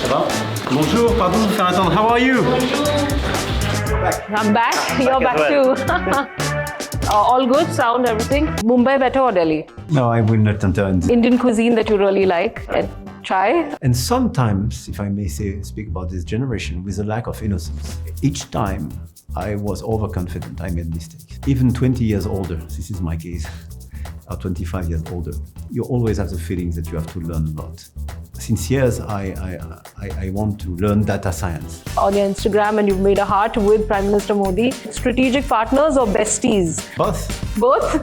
Ça va? Bonjour, pardon de vous faire attendre. How are you? I'm back. You're back too. All good? Sound, everything? Mumbai better or Delhi? No, I will not enter in. Indian cuisine that you really like and try? And sometimes, if I may speak about this generation, with a lack of innocence. Each time I was overconfident, I made mistakes. Even 20 years older, this is my case, or 25 years older, you always have the feeling that you have to learn a lot. Since years, I want to learn data science. On your Instagram, and you've made a heart with Prime Minister Modi. Strategic partners or besties? Both. Both?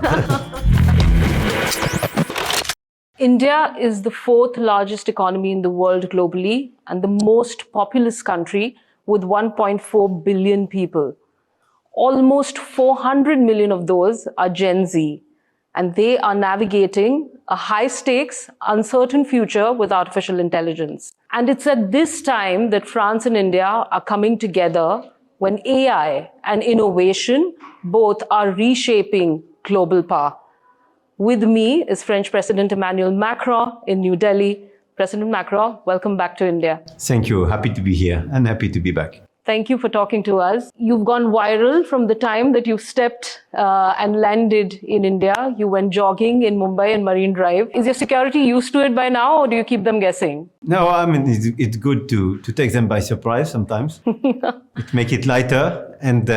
India is the fourth largest economy in the world globally and the most populous country with 1.4 billion people. Almost 400 million of those are Gen Z, and they are navigating a high-stakes, uncertain future with artificial intelligence. And it's at this time that France and India are coming together when AI and innovation both are reshaping global power. With me is French President Emmanuel Macron in New Delhi. President Macron, welcome back to India. Thank you. Happy to be here and happy to be back. Thank you for talking to us. You've gone viral from the time that you stepped and landed in India. You went jogging in Mumbai and Marine Drive. Is your security used to it by now, or do you keep them guessing? No, I mean, it's good to take them by surprise sometimes. It makes it lighter. And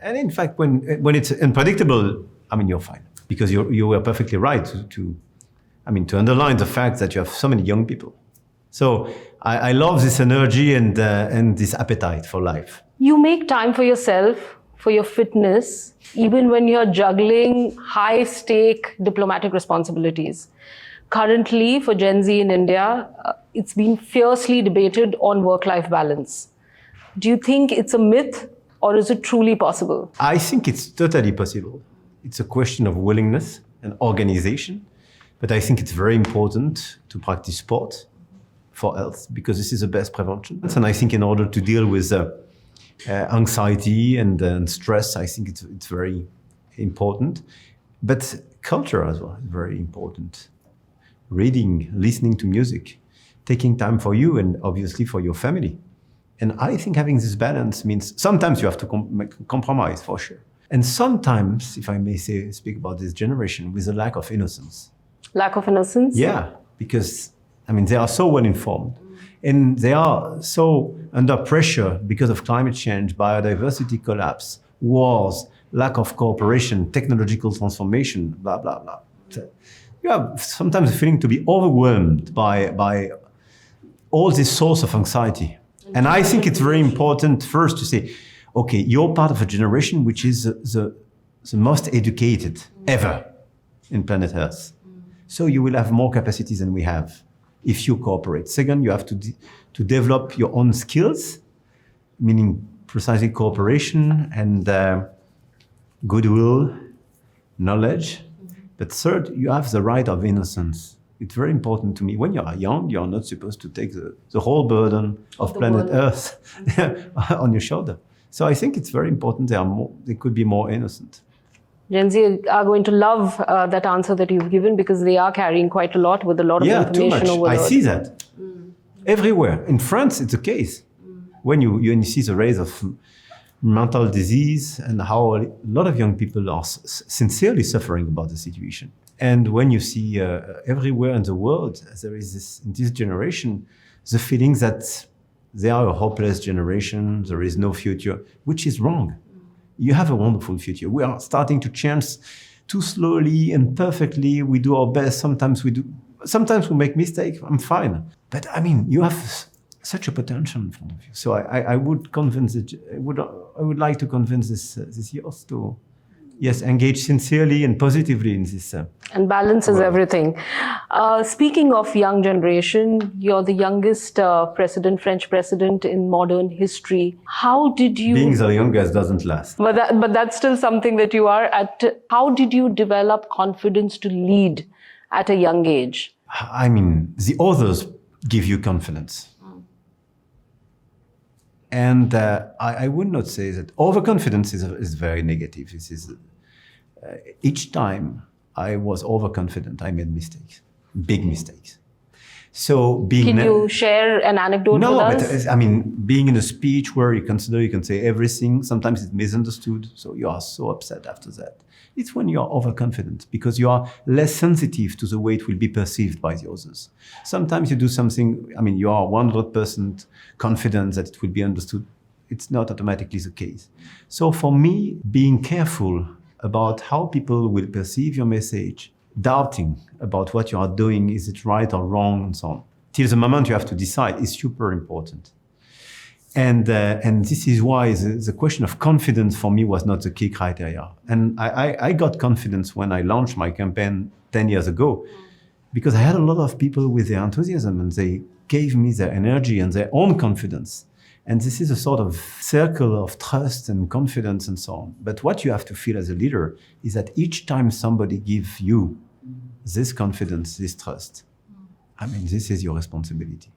in fact, when it's unpredictable, I mean, you're fine. Because you were perfectly right to underline the fact that you have so many young people. So I love this energy and this appetite for life. You make time for yourself, for your fitness, even when you're juggling high-stake diplomatic responsibilities. Currently, for Gen Z in India, it's been fiercely debated on work-life balance. Do you think it's a myth, or is it truly possible? I think it's totally possible. It's a question of willingness and organization. But I think it's very important to practice sport for health, because this is the best prevention. And I think in order to deal with anxiety and stress, I think it's very important. But culture as well is very important. Reading, listening to music, taking time for you and obviously for your family. And I think having this balance means sometimes you have to compromise for sure. And sometimes, if I may speak about this generation, with a lack of innocence. Lack of innocence? Yeah, because they are so well informed and they are so under pressure because of climate change, biodiversity collapse, wars, lack of cooperation, technological transformation, blah, blah, blah. So you have sometimes a feeling to be overwhelmed by all this source of anxiety. And I think it's very important first to say, okay, you're part of a generation which is the most educated ever in planet Earth. So you will have more capacities than we have if you cooperate. Second, you have to develop your own skills, meaning precisely cooperation and goodwill, knowledge. But third, you have the right of innocence. It's very important to me. When you are young, you're not supposed to take the whole burden of planet Earth on your shoulder. So I think it's very important they could be more innocent. Gen Z are going to love that answer that you've given, because they are carrying quite a lot with a lot of information too much. I see that. Everywhere. In France, it's the case. When you see the rise of mental disease and how a lot of young people are sincerely suffering about the situation. And when you see everywhere in the world, there is in this generation, the feeling that they are a hopeless generation, there is no future, which is wrong. You have a wonderful future. We are starting to change too slowly and perfectly. We do our best. Sometimes we make mistakes. I'm fine. But you have such a potential in front of you. So I would convince it. I would like to convince this youth to, yes, engage sincerely and positively in this. And balance is everything. Speaking of young generation, you're the youngest French president in modern history. How did you... Being the youngest doesn't last. But that's still something that you are at. How did you develop confidence to lead at a young age? The others give you confidence. And I would not say that overconfidence is very negative. This is each time I was overconfident, I made mistakes, big mistakes. So being... Can you share an anecdote with us? But I mean, being in a speech where you can say everything, sometimes it's misunderstood, so you are so upset after that. It's when you are overconfident, because you are less sensitive to the way it will be perceived by the others. Sometimes you do something, I mean, you are 100% confident that it will be understood. It's not automatically the case. So for me, being careful about how people will perceive your message, doubting about what you are doing, is it right or wrong, and so on, till the moment you have to decide, is super important. And this is why the question of confidence for me was not the key criteria. And I got confidence when I launched my campaign 10 years ago, because I had a lot of people with their enthusiasm, and they gave me their energy and their own confidence. And this is a sort of circle of trust and confidence and so on. But what you have to feel as a leader is that each time somebody gives you this confidence, this trust, I mean, this is your responsibility.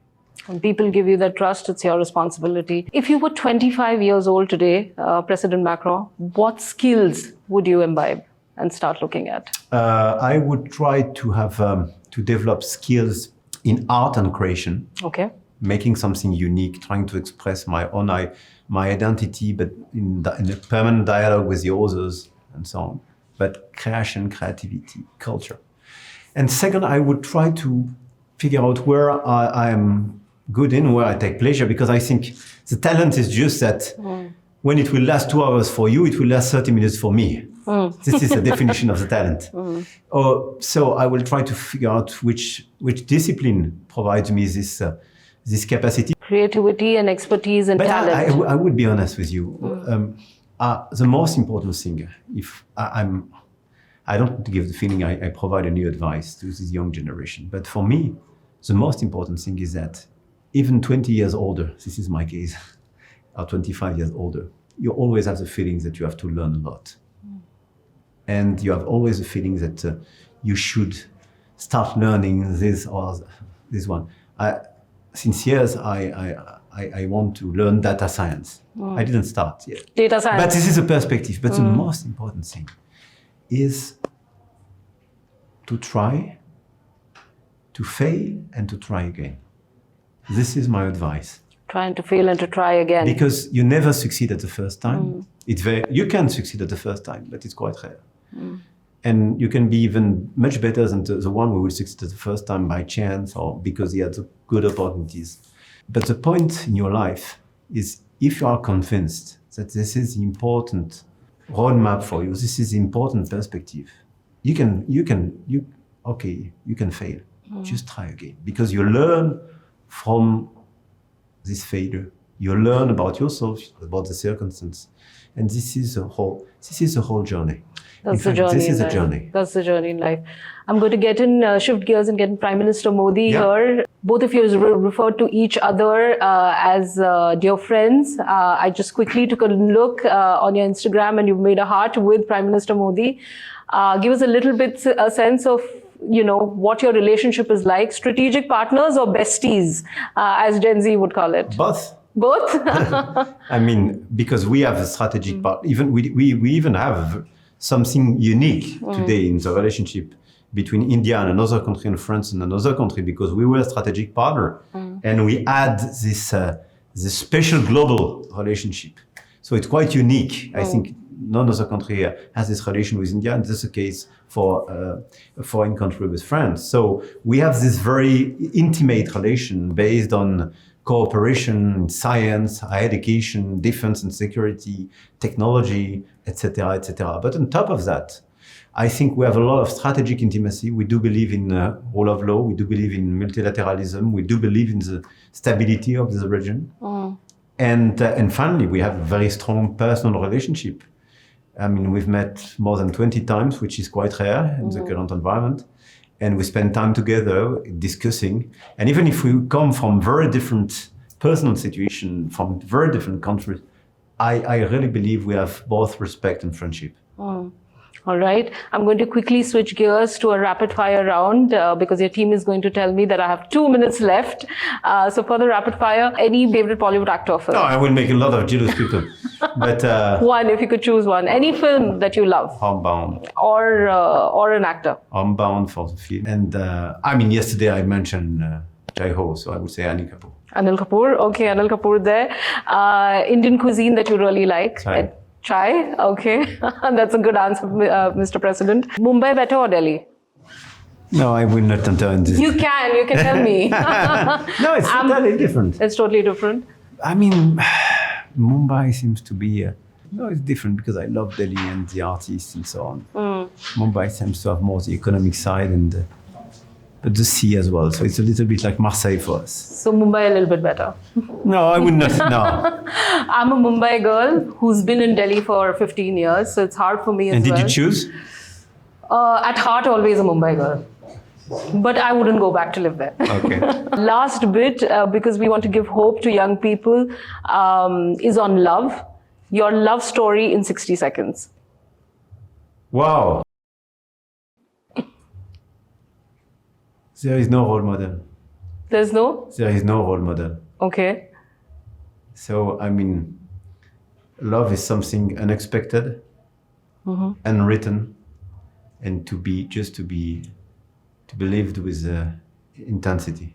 When people give you that trust, it's your responsibility. If you were 25 years old today, President Macron, what skills would you imbibe and start looking at? I would try to have to develop skills in art and creation. Okay. Making something unique, trying to express my identity, but in a permanent dialogue with the others and so on. But creation, creativity, culture. And second, I would try to figure out where I am good in, where I take pleasure, because I think the talent is just that when it will last 2 hours for you, it will last 30 minutes for me. This is the definition of the talent. So I will try to figure out which discipline provides me this capacity. Creativity and expertise and talent. I would be honest with you. The most important thing, if I don't give the feeling I provide any advice to this young generation, but for me, the most important thing is that even 20 years older, this is my case, or 25 years older, you always have the feeling that you have to learn a lot. And you have always the feeling that you should start learning this or this one. Since years, I want to learn data science. I didn't start yet. Data science. But this is a perspective. But the most important thing is to try, to fail, and to try again. This is my advice. Trying to fail and to try again. Because you never succeed at the first time. You can succeed at the first time, but it's quite rare. And you can be even much better than the one who will succeed at the first time by chance or because he had good opportunities. But the point in your life is, if you are convinced that this is the important roadmap for you, this is the important perspective, you can fail. Just try again, because you learn from this failure. You learn about yourself, about the circumstance, and this is the whole journey. That's the journey. This is a journey. That's the journey in life. I'm going to shift gears and get in Prime Minister Modi here. Both of you referred to each other as dear friends. I just quickly took a look on your Instagram, and you've made a heart with Prime Minister Modi. Give us a little bit a sense of what your relationship is like. Strategic partners or besties, as Gen Z would call it? Both. Both? I mean, because we have a strategic part. Even we even have something unique today in the relationship between India and another country and France and another country, because we were a strategic partner, and we add this special global relationship. So it's quite unique. I think none other country has this relation with India, and this is the case for a foreign country with France. So we have this very intimate relation based on cooperation, science, higher education, defense and security, technology, etc., etc. But on top of that, I think we have a lot of strategic intimacy. We do believe in rule of law. We do believe in multilateralism. We do believe in the stability of the region. And finally, we have a very strong personal relationship. I mean, we've met more than 20 times, which is quite rare in the current environment. And we spend time together discussing. And even if we come from very different personal situations, from very different countries, I really believe we have both respect and friendship. All right. I'm going to quickly switch gears to a rapid fire round because your team is going to tell me that I have 2 minutes left. So for the rapid fire, any favorite Bollywood actor or film? No, I will make a lot of jealous people. But one, if you could choose one. Any film that you love? Homebound. Or an actor? Homebound for the film. And I mean, yesterday I mentioned Jai Ho, so I would say Anil Kapoor. Anil Kapoor. Okay, Anil Kapoor there. Indian cuisine that you really like? Chai. Chai. Okay, that's a good answer, Mr. President. Mumbai better or Delhi? No, I will not enter in this. You can tell me. No, it's totally different. It's totally different. I mean, Mumbai seems to be... no, it's different because I love Delhi and the artists and so on. Mumbai seems to have more the economic side but the sea as well. So it's a little bit like Marseille for us. So Mumbai a little bit better. No, I would not. No. I'm a Mumbai girl who's been in Delhi for 15 years, so it's hard for me as well. And did you choose? At heart, always a Mumbai girl. But I wouldn't go back to live there. Okay. Last bit, because we want to give hope to young people, is on love. Your love story in 60 seconds. Wow. There is no role model. There's no? There is no role model. Okay. So, I mean, love is something unexpected, unwritten, and to be lived with intensity.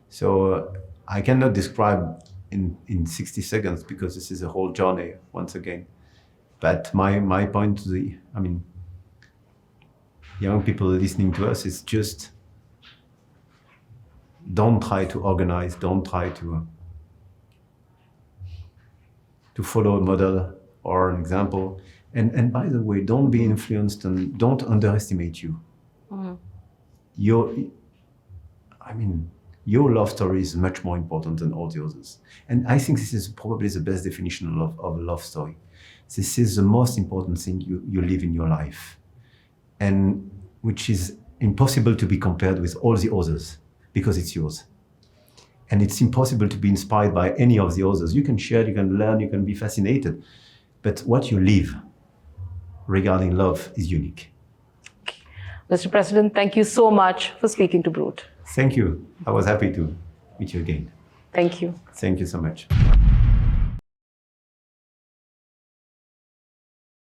So I cannot describe in 60 seconds because this is a whole journey once again. But my point to the, I mean, young people listening to us is just don't try to organize, don't try to follow a model or an example. And by the way, don't be influenced and don't underestimate you. Your love story is much more important than all the others. And I think this is probably the best definition of a love story. This is the most important thing you live in your life, and which is impossible to be compared with all the others because it's yours. And it's impossible to be inspired by any of the others. You can share, you can learn, you can be fascinated. But what you live regarding love is unique. Mr. President, thank you so much for speaking to Brut. Thank you. I was happy to meet you again. Thank you. Thank you so much.